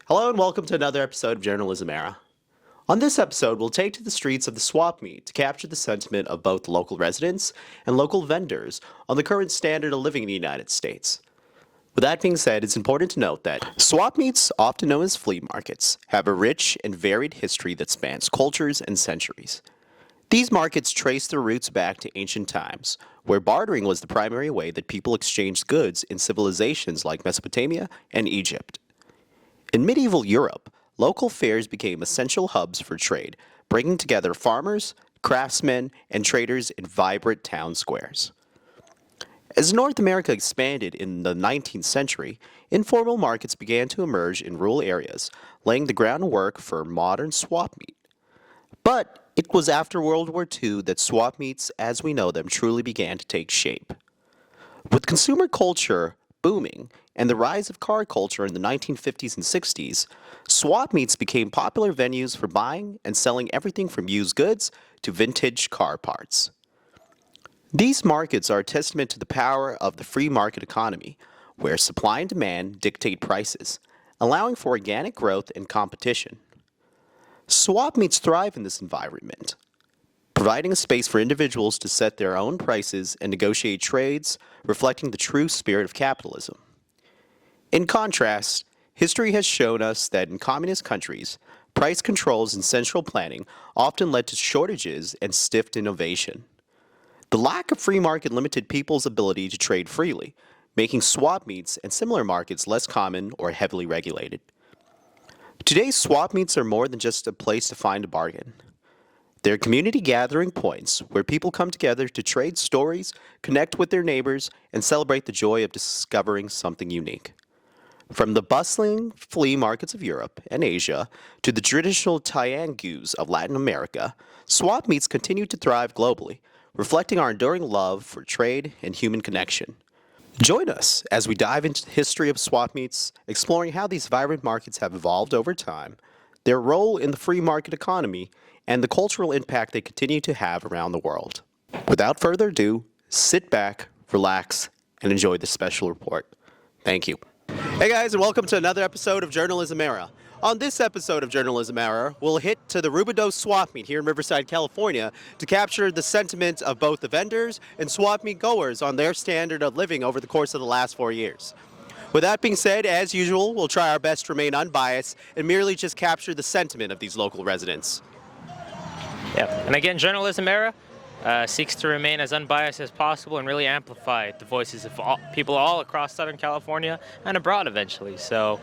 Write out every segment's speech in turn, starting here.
Hello and welcome to another episode of Journalism Era. On this episode, we'll take to the streets of the Swap Meet to capture the sentiment of both local residents and local vendors on the current standard of living in the United States. With that being said, it's important to note that swap meets, often known as flea markets, have a rich and varied history that spans cultures and centuries. These markets trace their roots back to ancient times, where bartering was the primary way that people exchanged goods in civilizations like Mesopotamia and Egypt. In medieval Europe, local fairs became essential hubs for trade, bringing together farmers, craftsmen, and traders in vibrant town squares. As North America expanded in the 19th century, informal markets began to emerge in rural areas, laying the groundwork for modern swap meet. But it was after World War II that swap meets, as we know them, truly began to take shape. With consumer culture booming and the rise of car culture in the 1950s and 60s, swap meets became popular venues for buying and selling everything from used goods to vintage car parts. These markets are a testament to the power of the free market economy, where supply and demand dictate prices, allowing for organic growth and competition. Swap meets thrive in this environment, providing a space for individuals to set their own prices and negotiate trades, reflecting the true spirit of capitalism. In contrast, history has shown us that in communist countries, price controls and central planning often led to shortages and stiffed innovation. The lack of free market limited people's ability to trade freely, making swap meets and similar markets less common or heavily regulated. Today's swap meets are more than just a place to find a bargain. They're community gathering points where people come together to trade stories, connect with their neighbors, and celebrate the joy of discovering something unique. From the bustling flea markets of Europe and Asia to the traditional tiangus of Latin America, swap meets continue to thrive globally, reflecting our enduring love for trade and human connection. Join us as we dive into the history of swap meets, exploring how these vibrant markets have evolved over time, their role in the free market economy, and the cultural impact they continue to have around the world. Without further ado, sit back, relax, and enjoy this special report. Thank you. Hey guys, and welcome to another episode of Journalism Era. On this episode of Journalism Era, we'll hit to the Rubidoux Swap Meet here in Riverside, California, to capture the sentiment of both the vendors and swap meet goers on their standard of living over the course of the last 4 years. With that being said, as usual, we'll try our best to remain unbiased and merely just capture the sentiment of these local residents. Yeah, and again, Journalism Era seeks to remain as unbiased as possible and really amplify the voices of people all across Southern California and abroad eventually. So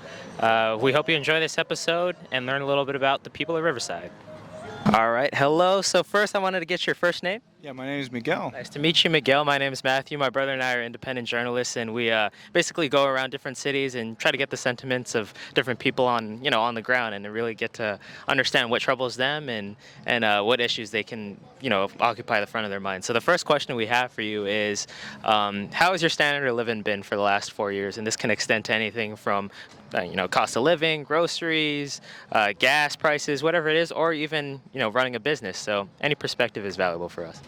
we hope you enjoy this episode and learn a little bit about the people of Riverside. All right, hello. So first I wanted to get your first name. Yeah, my name is Miguel. Nice to meet you, Miguel. My name is Matthew. My brother and I are independent journalists, and we basically go around different cities and try to get the sentiments of different people on the ground, and to really get to understand what troubles them and what issues they can, occupy the front of their mind. So the first question we have for you is, how has your standard of living been for the last 4 years? And this can extend to anything from cost of living, groceries, gas prices, whatever it is, or even, running a business. So any perspective is valuable for us.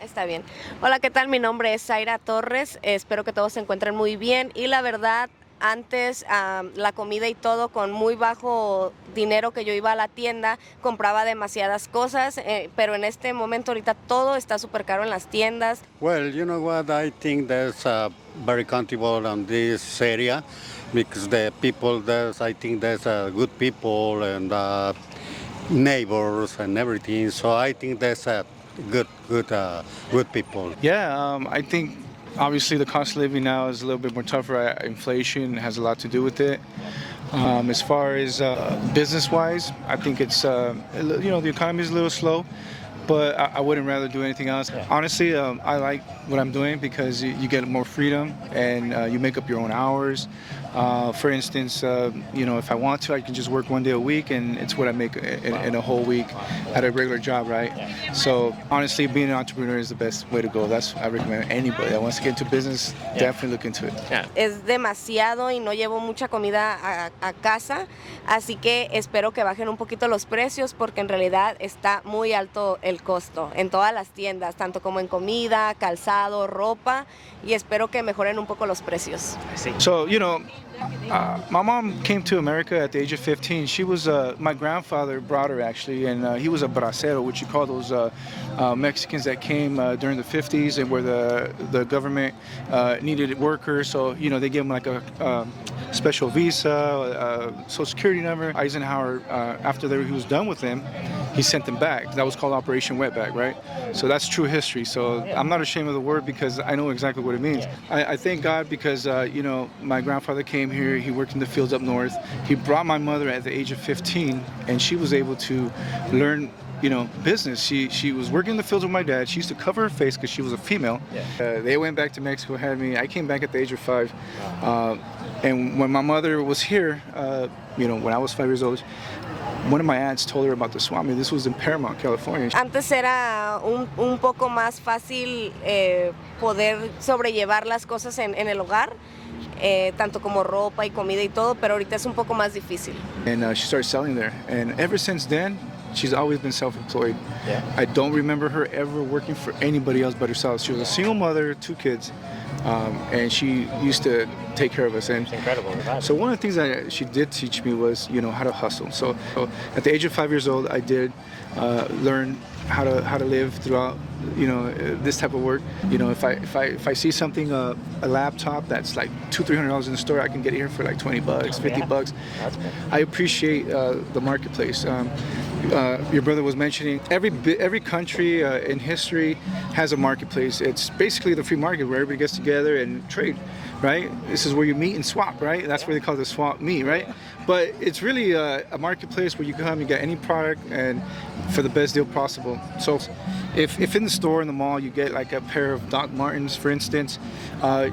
Está bien. Hola, ¿qué tal? Mi nombre es Zaira Torres. Espero que todos se encuentren muy bien. Y la verdad, antes la comida y todo, con muy bajo dinero que yo iba a la tienda, compraba demasiadas cosas, pero en este momento ahorita todo está súper caro en las tiendas. Well, you know what, I think there's very comfortable on this area because the people there's, I think there's good people and neighbors and everything, so I think there's good people. Yeah, I think obviously the cost of living now is a little bit more tougher. Inflation has a lot to do with it. As far as business-wise, I think it's, the economy is a little slow, but I wouldn't rather do anything else. Yeah. Honestly, I like what I'm doing because you get more freedom and you make up your own hours. For instance, if I want to, I can just work 1 day a week, and it's what I make in a whole week at a regular job, right? Yeah. So honestly, being an entrepreneur is the best way to go. I recommend anybody that wants to get into business, definitely look into it. Yeah. Es demasiado y no llevo mucha comida a casa, así que espero que bajen un poquito los precios porque en realidad está muy alto el costo en todas las tiendas, tanto como en comida, calzado, ropa, y espero que mejoren un poco los precios. So, My mom came to America at the age of 15. She was my grandfather brought her actually, and he was a bracero, which you call those Mexicans that came during the 50s and where the government needed workers. So they gave them like a special visa, social security number. Eisenhower, after he was done with them, he sent them back. That was called Operation Wetback, right? So that's true history. So I'm not ashamed of the word because I know exactly what it means. I thank God because my grandfather came here. He worked in the fields up north. He brought my mother at the age of 15, and she was able to learn business. She was working in the fields with my dad. She used to cover her face because she was a female. They went back to Mexico, had me. I came back at the age of 5. And when my mother was here, when I was 5 years old, one of my aunts told her about the swap meet. This was in Paramount, California. Antes era un poco más fácil poder sobrellevar las cosas en el hogar, tanto como ropa y comida y todo, pero ahorita es un poco más difícil. And she started selling there. And ever since then, she's always been self-employed. I don't remember her ever working for anybody else but herself. She was a single mother, 2 kids, and she used to take care of us. And Incredible. so one of the things that she did teach me was, how to hustle. So at the age of 5 years old, I did learn how to live throughout, this type of work. If I see something, a laptop that's like $200-300 in the store, I can get it here for like $20, $50. I appreciate the marketplace. Your brother was mentioning every country in history has a marketplace. It's basically the free market where everybody gets together and trade, right? This is where you meet and swap, right? That's where they call it the swap meet, right? But it's really a marketplace where you come, you get any product and for the best deal possible. So if in the store, in the mall, you get like a pair of Doc Martens, for instance,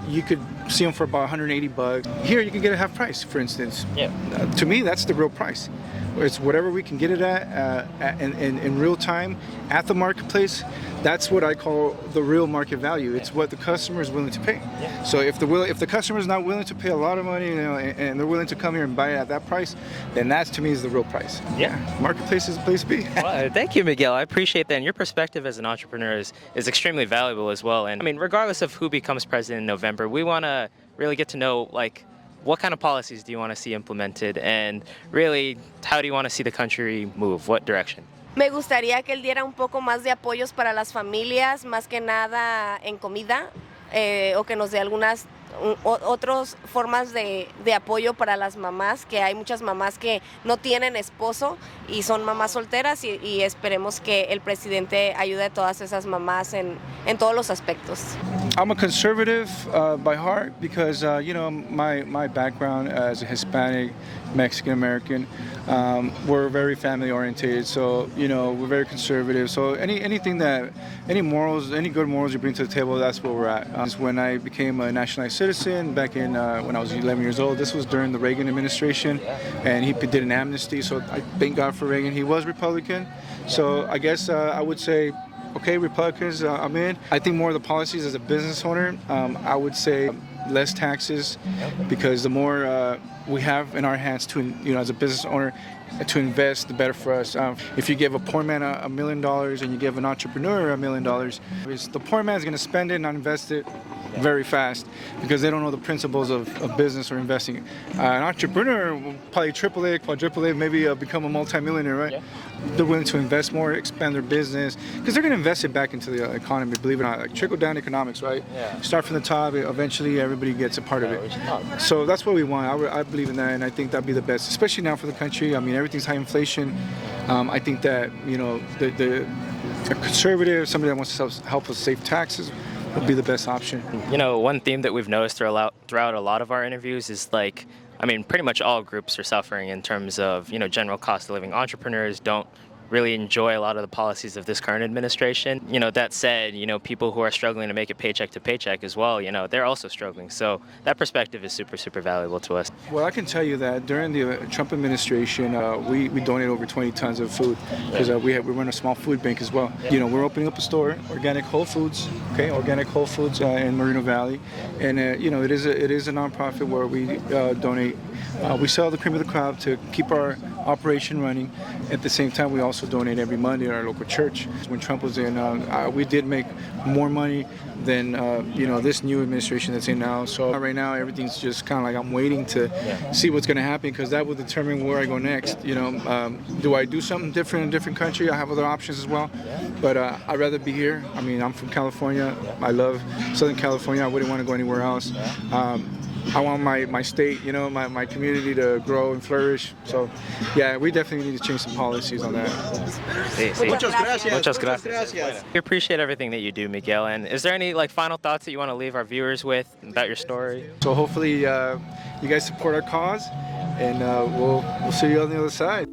you could see them for about $180. Here you can get a half price, for instance. To me, that's the real price. It's whatever we can get it at in real time at the marketplace. That's what I call the real market value. It's what the customer is willing to pay. So if the customer is not willing to pay a lot of money, and they're willing to come here and buy it at that price, then that to me is the real price. Marketplace is the place to be. Well, thank you, Miguel. I appreciate that. And your perspective as an entrepreneur is extremely valuable as well. And I mean, regardless of who becomes president in November, we want to really get to know what kind of policies do you want to see implemented, and really, how do you want to see the country move? What direction? Me gustaría que él diera un poco más de apoyos para las familias, más que nada en comida, o que nos dé algunas otras formas de apoyo para las mamás, que hay muchas mamás que no tienen esposo y son mamás solteras, y esperemos que el presidente ayude a todas esas mamás en todos los aspectos. I'm a conservative by heart because my background as a Hispanic, Mexican American, we're very family oriented. So we're very conservative. So any good morals you bring to the table, that's where we're at. When I became a nationalized citizen back in when I was 11 years old, this was during the Reagan administration, and he did an amnesty. So I thank God for Reagan. He was Republican, so I guess I would say, okay, Republicans, I'm in. I think more of the policies as a business owner, I would say less taxes, because the more we have in our hands to, as a business owner, to invest, the better for us. If you give a poor man $1 million and you give an entrepreneur $1 million, the poor man is going to spend it and not invest it very fast because they don't know the principles of business or investing. An entrepreneur will probably AAA, quadruple A, maybe become a multimillionaire, right? They're willing to invest more, expand their business, because they're going to invest it back into the economy, believe it or not. Like trickle-down economics, right? Start from the top, eventually everybody gets a part of it. So that's what we want. I believe in that, and I think that'd be the best, especially now for the country. I mean, everything's high inflation. I think that, a conservative, somebody that wants to help us save taxes, would be the best option. One theme that we've noticed throughout a lot of our interviews is pretty much all groups are suffering in terms of, general cost of living. Entrepreneurs don't really enjoy a lot of the policies of this current administration. That said, people who are struggling to make it paycheck to paycheck as well, they're also struggling. So that perspective is super, super valuable to us. Well, I can tell you that during the Trump administration, we donate over 20 tons of food because we run a small food bank as well. We're opening up a store, Organic Whole Foods, in Moreno Valley, and it is a nonprofit where we donate. We sell the cream of the crop to keep our operation running. At the same time, we also donate every Monday at our local church. When Trump was in, we did make more money than this new administration that's in now. So right now, everything's just kind of like I'm waiting to see what's going to happen, because that will determine where I go next. Do I do something different in a different country? I have other options as well, but I'd rather be here. I mean, I'm from California. I love Southern California. I wouldn't want to go anywhere else. I want my state, my community to grow and flourish. So, yeah, we definitely need to change some policies on that. Muchas gracias. Muchas gracias. We appreciate everything that you do, Miguel. And is there any final thoughts that you want to leave our viewers with about your story? So hopefully you guys support our cause, and we'll see you on the other side.